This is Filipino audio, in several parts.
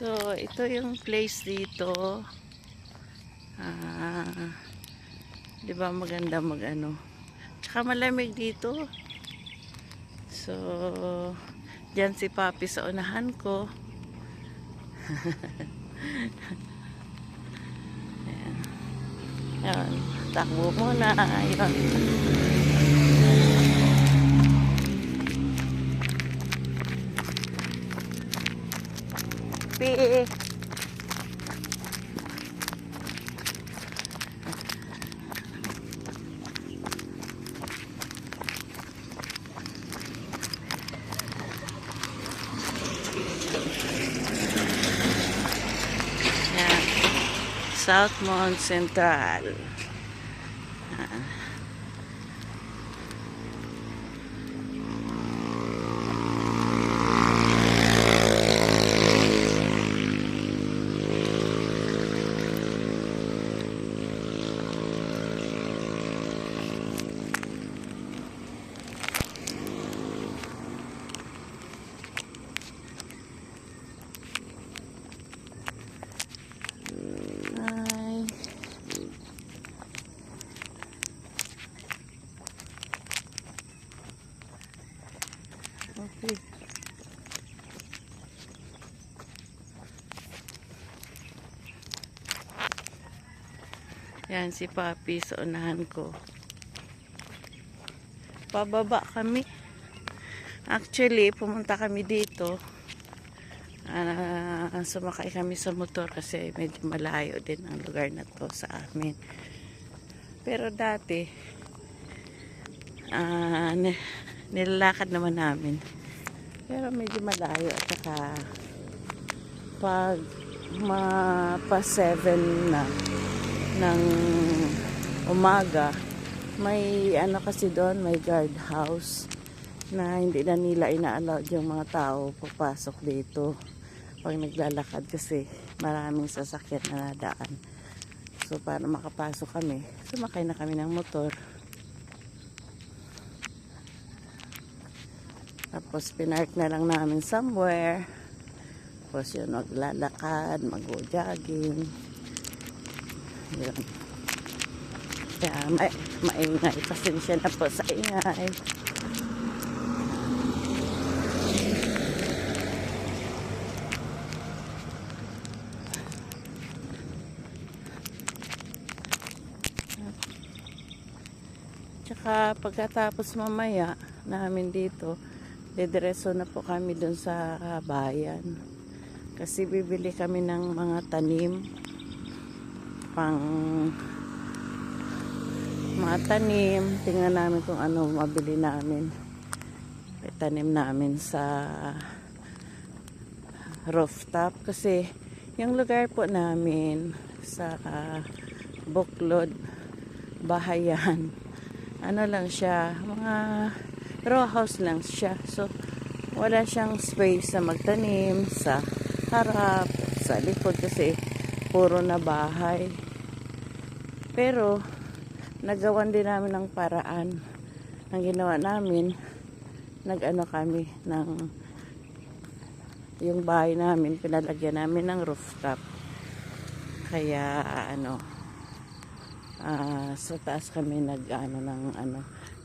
So, ito yung place dito. Ah, 'Di ba maganda mag-ano? Tsaka malamig dito. So, diyan si Papi sa unahan ko. Ayan, takbo muna. Ayan. Pi. Ayan. South Mount Central. Ay. Okay. Yan si Papi sa unahan ko. Pababa kami. Actually, pumunta kami dito. Sumakay kami sa motor kasi medyo malayo din ang lugar na to sa amin. Pero dati, nilalakad naman namin. Pero medyo malayo at saka pag pa 7 na ng umaga, may ano kasi doon, may guard house na hindi na nila ina-allowed yung mga tao papasok dito pag naglalakad kasi maraming sasakyan na nadaan. So para makapasok kami, sumakay na kami ng motor. Tapos pinark na lang namin somewhere. Tapos yun, maglalakad, mag-jogging. Yun. Kaya maingay. Pasensya na po sa ingay. Tsaka pagkatapos mamaya namin dito, dediretso na po kami dun sa bayan. Kasi bibili kami ng mga tanim. Mga tanim. Tingnan namin kung ano mabili namin. Tanim namin sa rooftop. Kasi yung lugar po namin sa Buklod, bahayan. Ano lang siya, mga row house lang siya. So, wala siyang space na magtanim sa harap, sa likod kasi puro na bahay. Pero, nagawan din namin ng paraan. Ang ginawa namin, nag-ano kami ng yung bahay namin, pinalagyan namin ng rooftop. Kaya, sa taas kami ng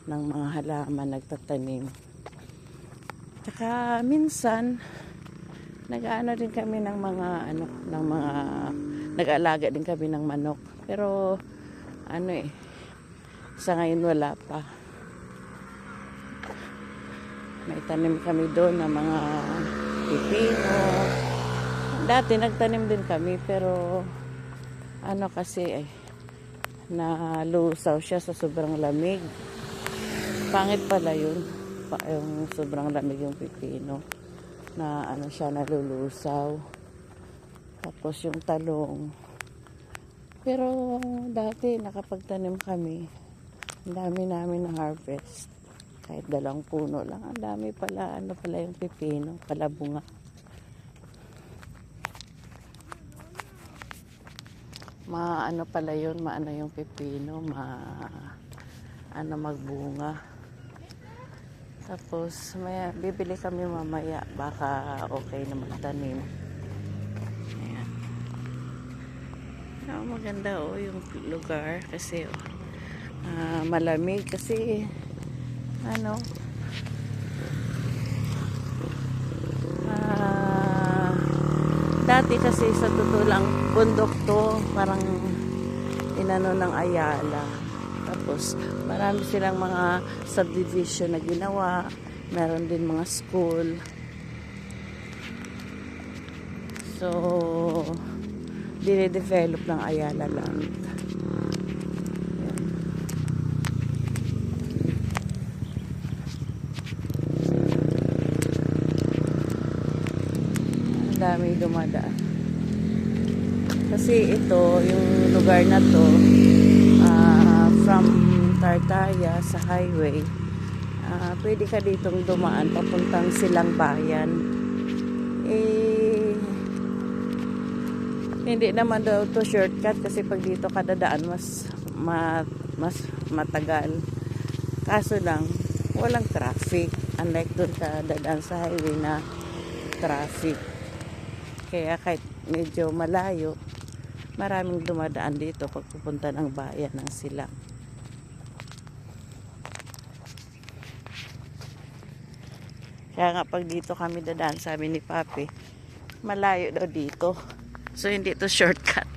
mga halaman, nagtatanim. Tsaka minsan din kami ng mga nag-aalaga din kami ng manok. Pero sa ngayon wala pa. May tanim kami doon ng mga pipino. Dati nagtanim din kami pero kasi nalusaw siya sa sobrang lamig. Pangit pala yun. Yung sobrang lamig yung pipino. Na siya nalulusaw. Tapos yung talong. Pero dati nakapagtanim kami. Ang dami namin na harvest. Kahit 2 puno lang. Ang dami pala. Pala yung pipino. Pala bunga. Pala yun, yung pipino, magbunga. Tapos, bibili kami mamaya, baka okay na magtanim. Maganda yung lugar kasi malamig kasi ano ah, dati kasi sa totoo lang bundok to, parang inano ng Ayala. Tapos marami silang mga subdivision na ginawa, meron din mga school. So dine-develop ng Ayala Land. Ang dami dumadaan. Kasi ito, yung lugar na to, from Tartaya sa highway, pwede ka ditong dumaan papuntang Silang Bayan. Hindi naman daw to shortcut kasi pag dito ka dadaan mas matagal. Kaso lang, walang traffic. Unlike doon ka dadaan sa highway na traffic. Kaya kahit medyo malayo, maraming dumadaan dito pag pupunta ng bayan ng Silang. Kaya nga pag dito kami dadaan, sabi ni Papi, malayo daw dito. So hindi to shortcut.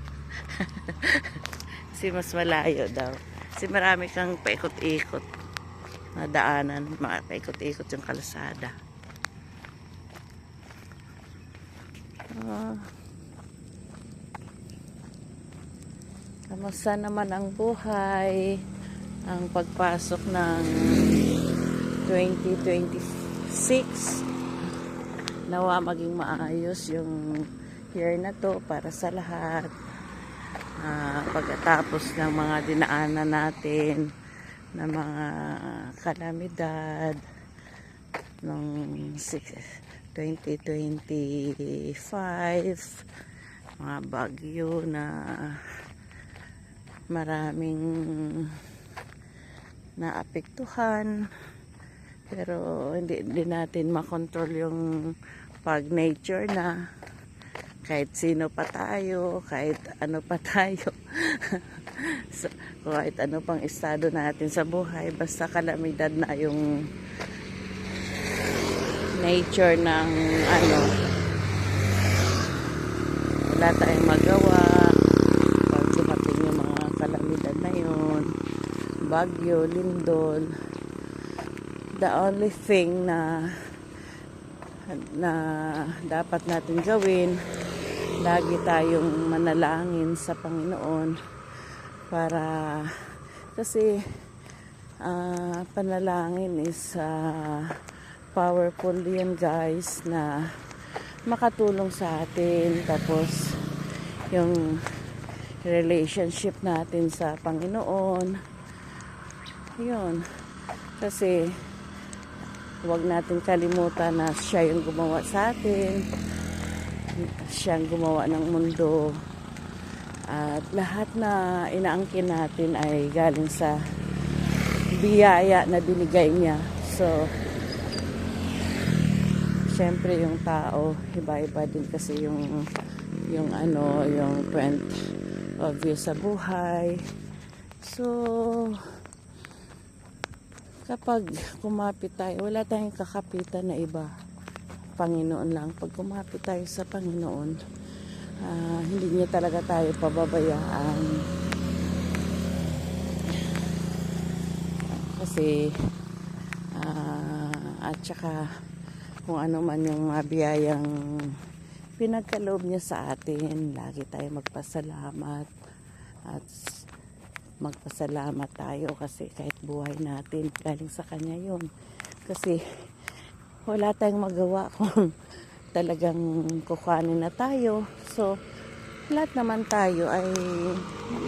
Kasi mas malayo daw. Kasi marami kang paikot-ikot na daanan, paikot-ikot yung kalsada. Kamusta naman ang buhay? Ang pagpasok ng 2026. Nawa maging maayos yung year na to para sa lahat. Pagkatapos ng mga dinaanan natin na mga kalamidad noong 2025, mga bagyo na maraming naapektuhan, pero hindi natin makontrol yung pag nature na kahit sino pa tayo, kahit ano pa tayo. So, kahit ano pang estado natin sa buhay, basta kalamidad na yung nature ng wala tayong magawa pag dumating yung mga kalamidad na yun, bagyo, lindol. The only thing na dapat natin gawin, lagi tayong manalangin sa Panginoon para kasi panalangin is powerful yan guys, na makatulong sa atin. Tapos yung relationship natin sa Panginoon, yun, kasi huwag natin kalimutan na siya yung gumawa sa atin, siyang gumawa ng mundo, at lahat na inaangkin natin ay galing sa biyaya na binigay niya. So syempre yung tao iba-iba din kasi yung point of view sa buhay. So kapag kumapit tayo, wala tayong kakapitan na iba, Panginoon lang. Pag kumapit tayo sa Panginoon, hindi niya talaga tayo pababayaan. Kasi at saka kung ano man yung mabiyayang pinagkaloob niya sa atin, lagi tayo magpasalamat at magpasalamat tayo kasi kahit buhay natin galing sa Kanya yun. Kasi wala tayong magawa kung talagang kukuhanin na tayo. So lahat naman tayo ay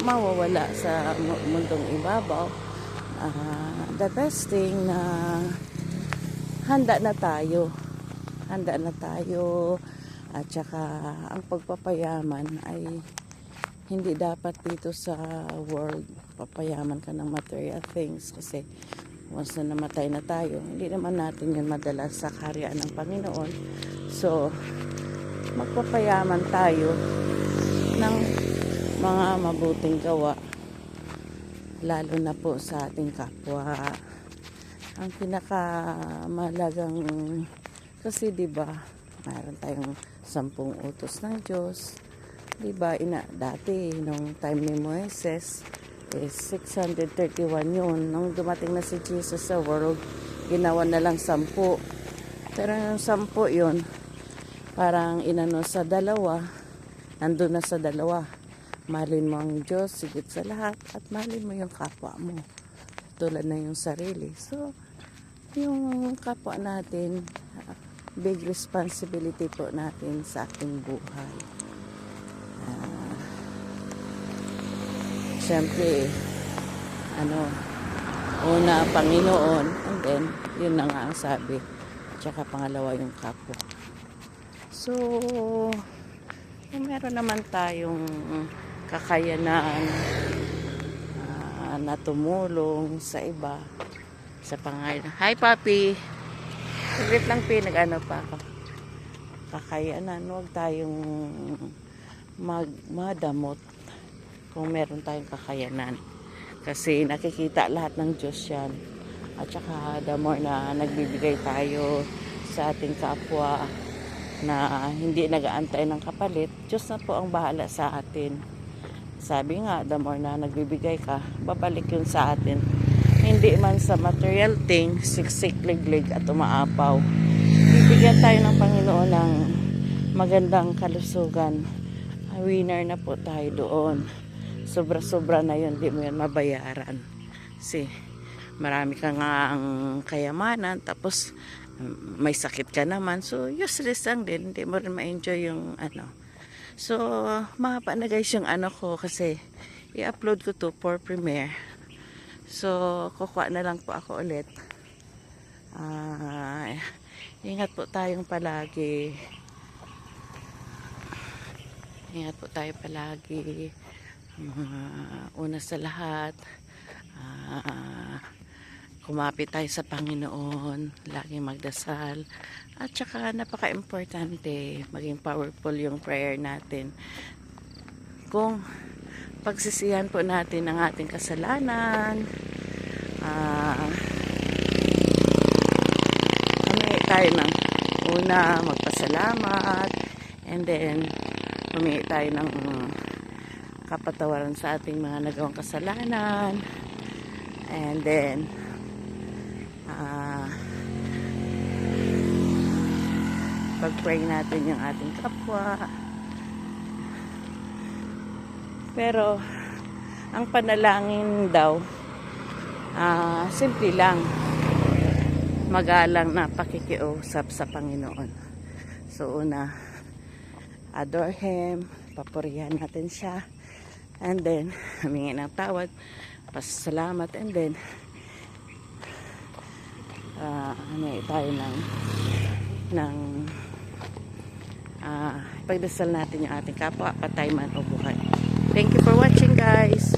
mawawala sa mundong ibabaw. The best thing na handa na tayo at saka ang pagpapayaman ay hindi dapat dito sa world papayaman ka ng material things, kasi once na namatay na tayo, hindi naman natin yun madala sa karyaan ng Panginoon. So magpapayaman tayo ng mga mabuting gawa, lalo na po sa ating kapwa. Ang pinakamalagang, kasi 'di ba, mayroon tayong 10 utos ng Diyos. 'Di ba, dati nung time ni Moises is 631 yun. Nung dumating na si Jesus sa world, ginawa na lang 10. Pero yung 10 yun, parang inano sa dalawa, nandun na sa dalawa. Mahalin mo ang Diyos higit sa lahat at mahalin mo yung kapwa mo tulad na yung sarili. So yung kapwa natin, big responsibility po natin sa ating buhay. Siyempre, una Panginoon, and then yun na nga ang sabi, tsaka pangalawa yung kapwa. So kung meron naman tayong kakayanan na tumulong sa iba, sa pangailangan. Hi, papi! Saglit lang, nag-ano pa ako. Kakayanan, huwag tayong madamot kung meron tayong kakayanan. Kasi nakikita lahat ng Diyos yan. At saka the more na nagbibigay tayo sa ating kapwa na hindi nag-aantay ng kapalit, Diyos na po ang bahala sa atin. Sabi nga, the more na nagbibigay ka, babalik yun sa atin. Hindi man sa material thing, siksik, liglig at umaapaw. Bibigyan tayo ng Panginoon ng magandang kalusugan. Winner na po tayo doon. Sobra-sobra na yun, di mo yan mabayaran. Kasi marami ka nga ang kayamanan, tapos may sakit ka naman, so useless lang din, hindi mo rin ma-enjoy yung So mahaba na guys yung ko, kasi i-upload ko to for premiere. So kukuha na lang po ako ulit. Ingat po tayong palagi. Ingat po tayo palagi. Una sa lahat, kumapit tayo sa Panginoon, laging magdasal, at saka napaka-importante, maging powerful yung prayer natin. Kung pagsisihan po natin ang ating kasalanan, humingi tayo ng una, magpasalamat, and then humingi tayo ng kapatawaran sa ating mga nagawang kasalanan, and then pag-pray natin yung ating kapwa. Pero ang panalangin daw, simple lang, magalang na pakikiusap sa Panginoon. So una, adore Him, papurihan natin siya, and then humingi ng tawad, pasalamat, and then humingi tayo ng pagdasal natin yung ating kapwa, patay man o buhay. Thank you for watching, guys.